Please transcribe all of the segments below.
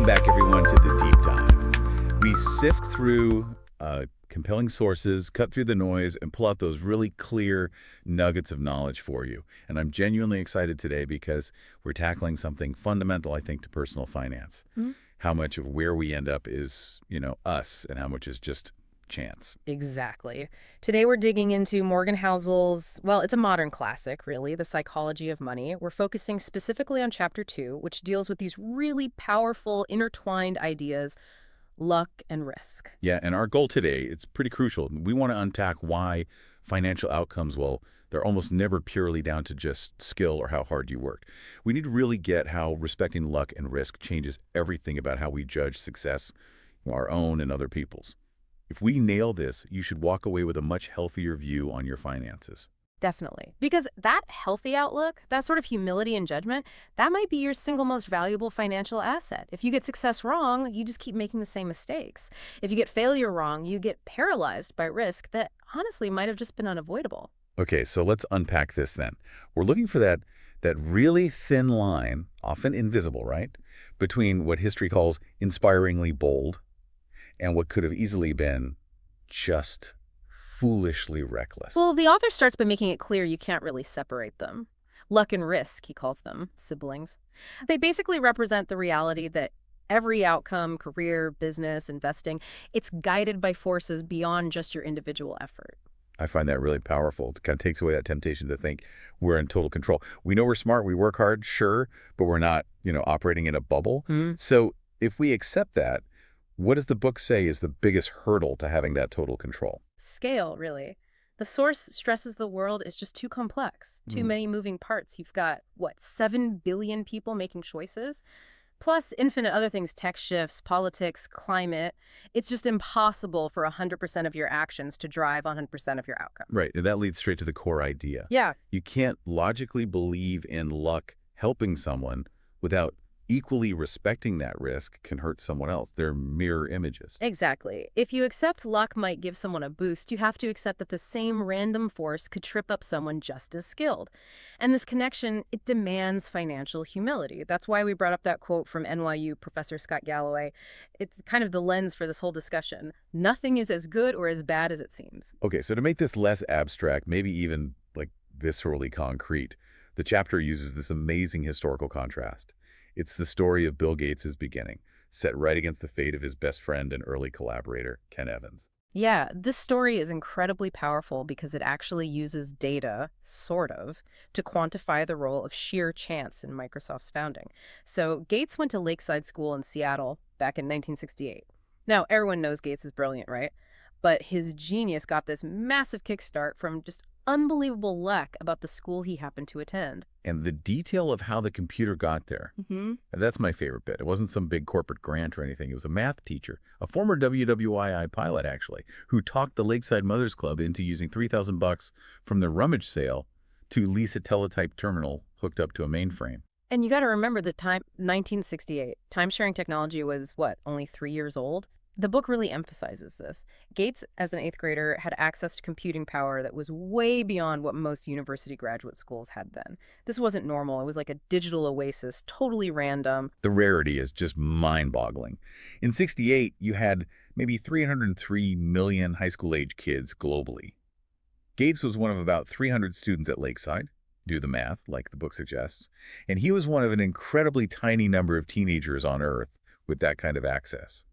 Welcome back, everyone, to the Deep Dive. We sift through compelling sources, cut through the noise, and pull out those really clear nuggets of knowledge for you. And I'm genuinely excited today because we're tackling something fundamental, I think, to personal finance. How much of where we end up is, us, and how much is just chance. Exactly. Today we're digging into Morgan Housel's, well, it's a modern classic, really, The Psychology of Money. We're focusing specifically on Chapter 2, which deals with these really powerful, intertwined ideas, luck and risk. Yeah, and our goal today, it's pretty crucial. We want to unpack why financial outcomes, well, they're almost never purely down to just skill or how hard you worked. We need to really get how respecting luck and risk changes everything about how we judge success, our own and other people's. If we nail this, you should walk away with a much healthier view on your finances. Definitely. Because that healthy outlook, that sort of humility and judgment, that might be your single most valuable financial asset. If you get success wrong, you just keep making the same mistakes. If you get failure wrong, you get paralyzed by risk that honestly might have just been unavoidable. Okay, so let's unpack this then. We're looking for that really thin line, often invisible, right, between what history calls inspiringly bold and what could have easily been just foolishly reckless. Well, the author starts by making it clear you can't really separate them. Luck and risk, he calls them, siblings. They basically represent the reality that every outcome, career, business, investing, it's guided by forces beyond just your individual effort. I find that really powerful. It kind of takes away that temptation to think we're in total control. We know we're smart, we work hard, sure, but we're not, operating in a bubble. So if we accept that, what does the book say is the biggest hurdle to having that total control? Scale, really. The source stresses the world is just too complex, too many moving parts. You've got, 7 billion people making choices? Plus infinite other things, tech shifts, politics, climate. It's just impossible for 100% of your actions to drive 100% of your outcome. Right, and that leads straight to the core idea. Yeah. You can't logically believe in luck helping someone without equally respecting that risk can hurt someone else. They're mirror images. Exactly. If you accept luck might give someone a boost, you have to accept that the same random force could trip up someone just as skilled. And this connection, it demands financial humility. That's why we brought up that quote from NYU Professor Scott Galloway. It's kind of the lens for this whole discussion. Nothing is as good or as bad as it seems. Okay, so to make this less abstract, maybe even viscerally concrete, the chapter uses this amazing historical contrast. It's the story of Bill Gates' beginning, set right against the fate of his best friend and early collaborator, Ken Evans. Yeah, this story is incredibly powerful because it actually uses data, sort of, to quantify the role of sheer chance in Microsoft's founding. So Gates went to Lakeside School in Seattle back in 1968. Now, everyone knows Gates is brilliant, right? But his genius got this massive kickstart from just unbelievable luck about the school he happened to attend. And the detail of how the computer got there, that's my favorite bit. It wasn't some big corporate grant or anything. It was a math teacher, a former WWII pilot, actually, who talked the Lakeside Mothers Club into using $3,000 from the rummage sale to lease a teletype terminal hooked up to a mainframe. And you got to remember the time, 1968. Time-sharing technology was, only 3 years old? The book really emphasizes this. Gates, as an 8th grader, had access to computing power that was way beyond what most university graduate schools had then. This wasn't normal. It was like a digital oasis, totally random. The rarity is just mind-boggling. In '68, you had maybe 303 million high school-age kids globally. Gates was one of about 300 students at Lakeside. Do the math, like the book suggests. And he was one of an incredibly tiny number of teenagers on Earth with that kind of access.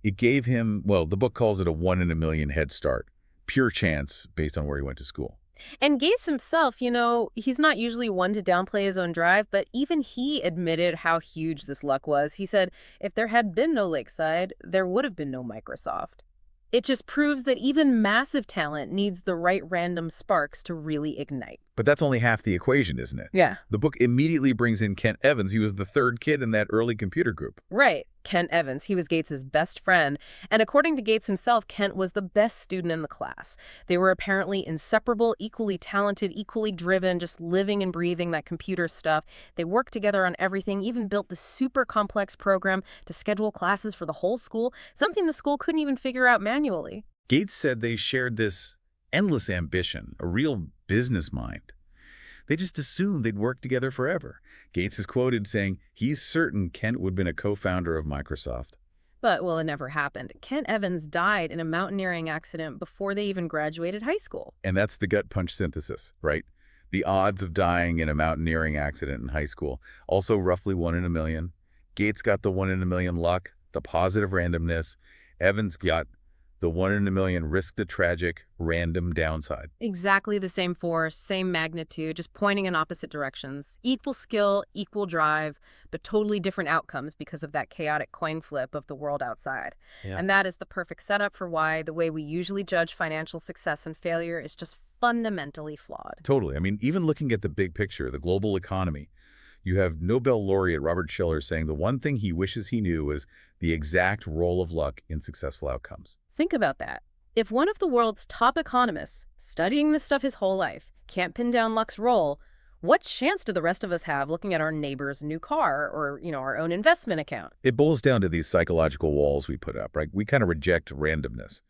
It gave him, the book calls it a 1 in a million head start, pure chance based on where he went to school. And Gates himself, he's not usually one to downplay his own drive, but even he admitted how huge this luck was. He said, if there had been no Lakeside, there would have been no Microsoft. It just proves that even massive talent needs the right random sparks to really ignite. But that's only half the equation, isn't it? Yeah. The book immediately brings in Kent Evans. He was the third kid in that early computer group. Right. Kent Evans. He was Gates's best friend. And according to Gates himself, Kent was the best student in the class. They were apparently inseparable, equally talented, equally driven, just living and breathing that computer stuff. They worked together on everything, even built this super complex program to schedule classes for the whole school, something the school couldn't even figure out manually. Gates said they shared this endless ambition, a real business mind. They just assumed they'd work together forever. Gates is quoted saying he's certain Kent would have been a co-founder of Microsoft. But, well, it never happened. Kent Evans died in a mountaineering accident before they even graduated high school. And that's the gut punch synthesis, right? The odds of dying in a mountaineering accident in high school, also roughly 1 in a million. Gates got the 1 in a million luck, the positive randomness. Evans got the 1 in a million risk, the tragic, random downside. Exactly the same force, same magnitude, just pointing in opposite directions. Equal skill, equal drive, but totally different outcomes because of that chaotic coin flip of the world outside. Yeah. And that is the perfect setup for why the way we usually judge financial success and failure is just fundamentally flawed. Totally. I mean, even looking at the big picture, the global economy, you have Nobel laureate Robert Shiller saying the one thing he wishes he knew was the exact role of luck in successful outcomes. Think about that. If one of the world's top economists, studying this stuff his whole life, can't pin down luck's role, what chance do the rest of us have looking at our neighbor's new car or, our own investment account? It boils down to these psychological walls we put up, right? We kind of reject randomness.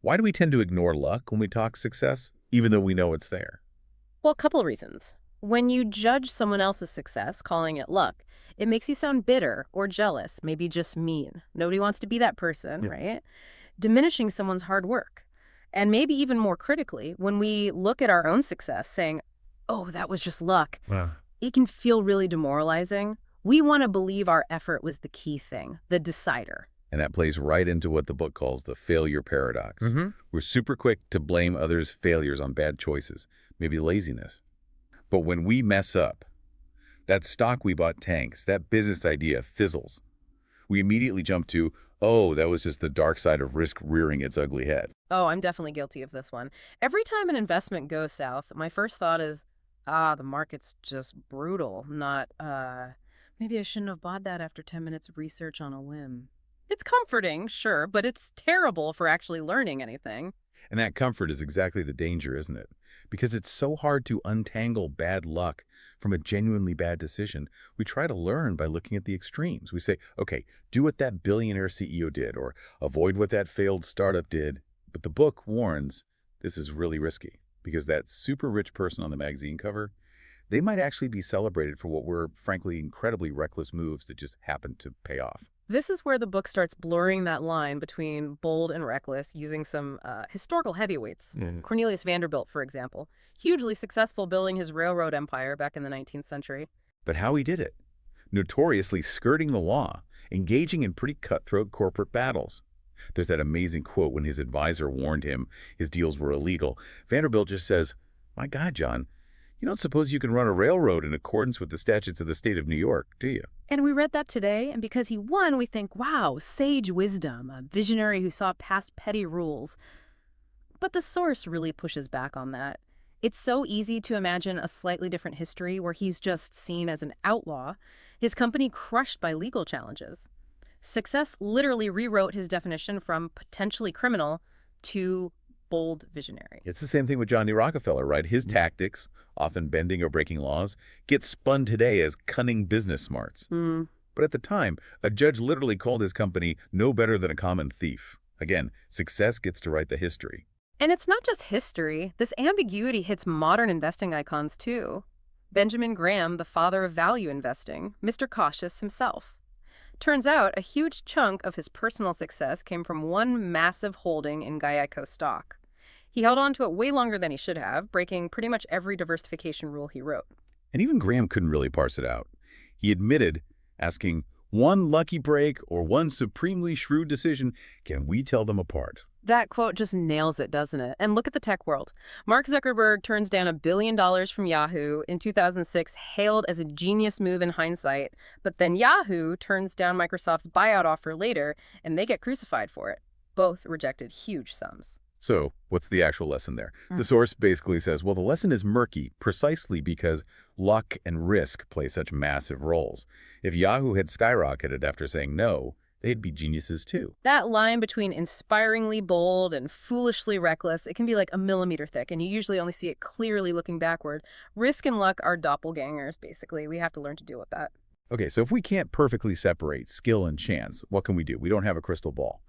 Why do we tend to ignore luck when we talk success, even though we know it's there? Well, a couple of reasons. When you judge someone else's success, calling it luck, it makes you sound bitter or jealous, maybe just mean. Nobody wants to be that person, right? Diminishing someone's hard work. And maybe even more critically, when we look at our own success saying, oh, that was just luck, it can feel really demoralizing. We want to believe our effort was the key thing, the decider. And that plays right into what the book calls the failure paradox. We're super quick to blame others' failures on bad choices, maybe laziness. But when we mess up, that stock we bought tanks, that business idea fizzles. We immediately jump to, oh, that was just the dark side of risk rearing its ugly head. Oh, I'm definitely guilty of this one. Every time an investment goes south, my first thought is, the market's just brutal, not, maybe I shouldn't have bought that after 10 minutes of research on a whim. It's comforting, sure, but it's terrible for actually learning anything. And that comfort is exactly the danger, isn't it? Because it's so hard to untangle bad luck from a genuinely bad decision. We try to learn by looking at the extremes. We say, okay, do what that billionaire CEO did, or avoid what that failed startup did. But the book warns this is really risky, because that super rich person on the magazine cover, they might actually be celebrated for what were, frankly, incredibly reckless moves that just happened to pay off. This is where the book starts blurring that line between bold and reckless, using some historical heavyweights. Cornelius Vanderbilt, for example, hugely successful building his railroad empire back in the 19th century. But how he did it? Notoriously skirting the law, engaging in pretty cutthroat corporate battles. There's that amazing quote when his advisor warned him his deals were illegal. Vanderbilt just says, my God, John, you don't suppose you can run a railroad in accordance with the statutes of the state of New York, do you? And we read that today, and because he won, we think, wow, sage wisdom, a visionary who saw past petty rules. But the source really pushes back on that. It's so easy to imagine a slightly different history where he's just seen as an outlaw, his company crushed by legal challenges. Success literally rewrote his definition from potentially criminal to bold visionary. It's the same thing with John D. Rockefeller, right? His tactics, often bending or breaking laws, get spun today as cunning business smarts. But at the time, a judge literally called his company no better than a common thief. Again, success gets to write the history. And it's not just history. This ambiguity hits modern investing icons too. Benjamin Graham, the father of value investing, Mr. Cautious himself. Turns out a huge chunk of his personal success came from one massive holding in Geico stock. He held on to it way longer than he should have, breaking pretty much every diversification rule he wrote. And even Graham couldn't really parse it out. He admitted, asking, one lucky break or one supremely shrewd decision, can we tell them apart? That quote just nails it, doesn't it? And look at the tech world. Mark Zuckerberg turns down $1 billion from Yahoo in 2006, hailed as a genius move in hindsight. But then Yahoo turns down Microsoft's buyout offer later, and they get crucified for it. Both rejected huge sums. So what's the actual lesson there? The source basically says, well, the lesson is murky precisely because luck and risk play such massive roles. If Yahoo had skyrocketed after saying no, they'd be geniuses too. That line between inspiringly bold and foolishly reckless, it can be like a millimeter thick, and you usually only see it clearly looking backward. Risk and luck are doppelgangers, basically. We have to learn to deal with that. Okay, so if we can't perfectly separate skill and chance, what can we do? We don't have a crystal ball.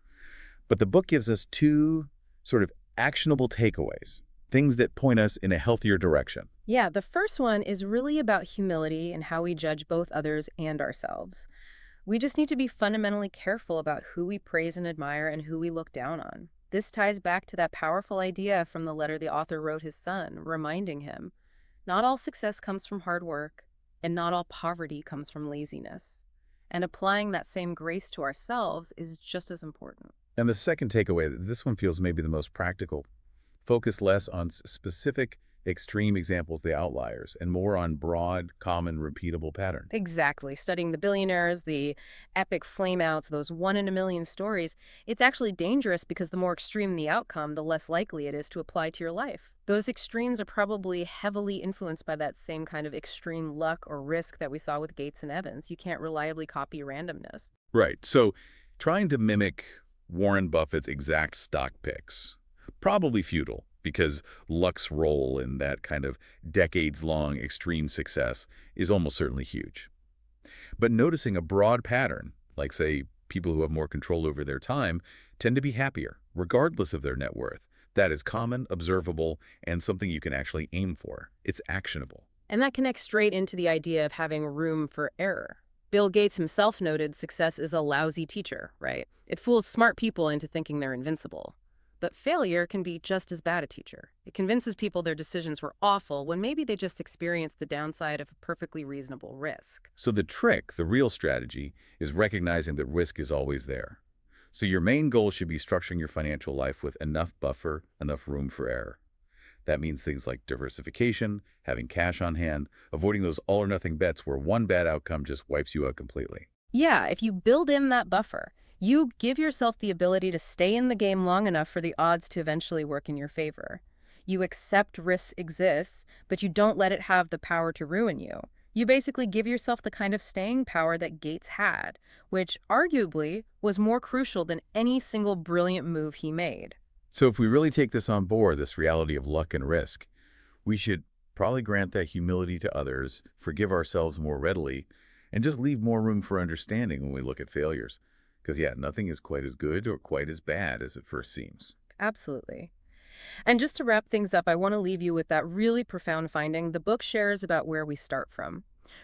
But the book gives us two sort of actionable takeaways. things that point us in a healthier direction. Yeah, the first one is really about humility and how we judge both others and ourselves. We just need to be fundamentally careful about who we praise and admire and who we look down on. This ties back to that powerful idea from the letter the author wrote his son, reminding him, not all success comes from hard work, and not all poverty comes from laziness. And applying that same grace to ourselves is just as important. And the second takeaway, this one feels maybe the most practical. Focus less on specific, extreme examples, the outliers, and more on broad, common, repeatable patterns. Exactly. Studying the billionaires, the epic flameouts, those one-in-a-million stories, it's actually dangerous because the more extreme the outcome, the less likely it is to apply to your life. Those extremes are probably heavily influenced by that same kind of extreme luck or risk that we saw with Gates and Evans. You can't reliably copy randomness. Right. So trying to mimic Warren Buffett's exact stock picks, probably futile, because luck's role in that kind of decades-long extreme success is almost certainly huge. But noticing a broad pattern, like, say, people who have more control over their time, tend to be happier, regardless of their net worth. That is common, observable, and something you can actually aim for. It's actionable. And that connects straight into the idea of having room for error. Bill Gates himself noted success is a lousy teacher, right? It fools smart people into thinking they're invincible. But failure can be just as bad a teacher. It convinces people their decisions were awful when maybe they just experienced the downside of a perfectly reasonable risk. So the trick, the real strategy, is recognizing that risk is always there. So your main goal should be structuring your financial life with enough buffer, enough room for error. That means things like diversification, having cash on hand, avoiding those all-or-nothing bets where one bad outcome just wipes you out completely. Yeah, if you build in that buffer, you give yourself the ability to stay in the game long enough for the odds to eventually work in your favor. You accept risk exists, but you don't let it have the power to ruin you. You basically give yourself the kind of staying power that Gates had, which arguably was more crucial than any single brilliant move he made. So if we really take this on board, this reality of luck and risk, we should probably grant that humility to others, forgive ourselves more readily, and just leave more room for understanding when we look at failures. Because, yeah, nothing is quite as good or quite as bad as it first seems. Absolutely. And just to wrap things up, I want to leave you with that really profound finding the book shares about where we start from.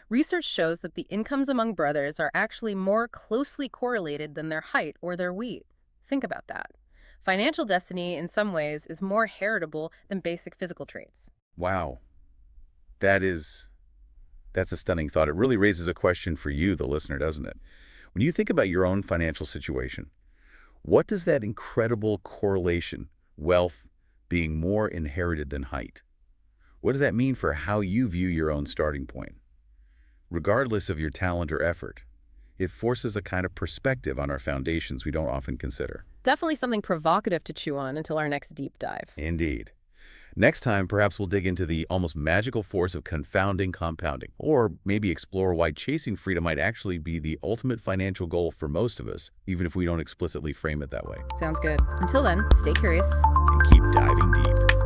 Research shows that the incomes among brothers are actually more closely correlated than their height or their weight. Think about that. Financial destiny, in some ways, is more heritable than basic physical traits. Wow. That's a stunning thought. It really raises a question for you, the listener, doesn't it? When you think about your own financial situation, what does that incredible correlation, wealth being more inherited than height, what does that mean for how you view your own starting point? Regardless of your talent or effort, it forces a kind of perspective on our foundations we don't often consider. Definitely something provocative to chew on until our next deep dive. Indeed. Next time, perhaps we'll dig into the almost magical force of confounding compounding, or maybe explore why chasing freedom might actually be the ultimate financial goal for most of us, even if we don't explicitly frame it that way. Sounds good. Until then, stay curious. And keep diving deep.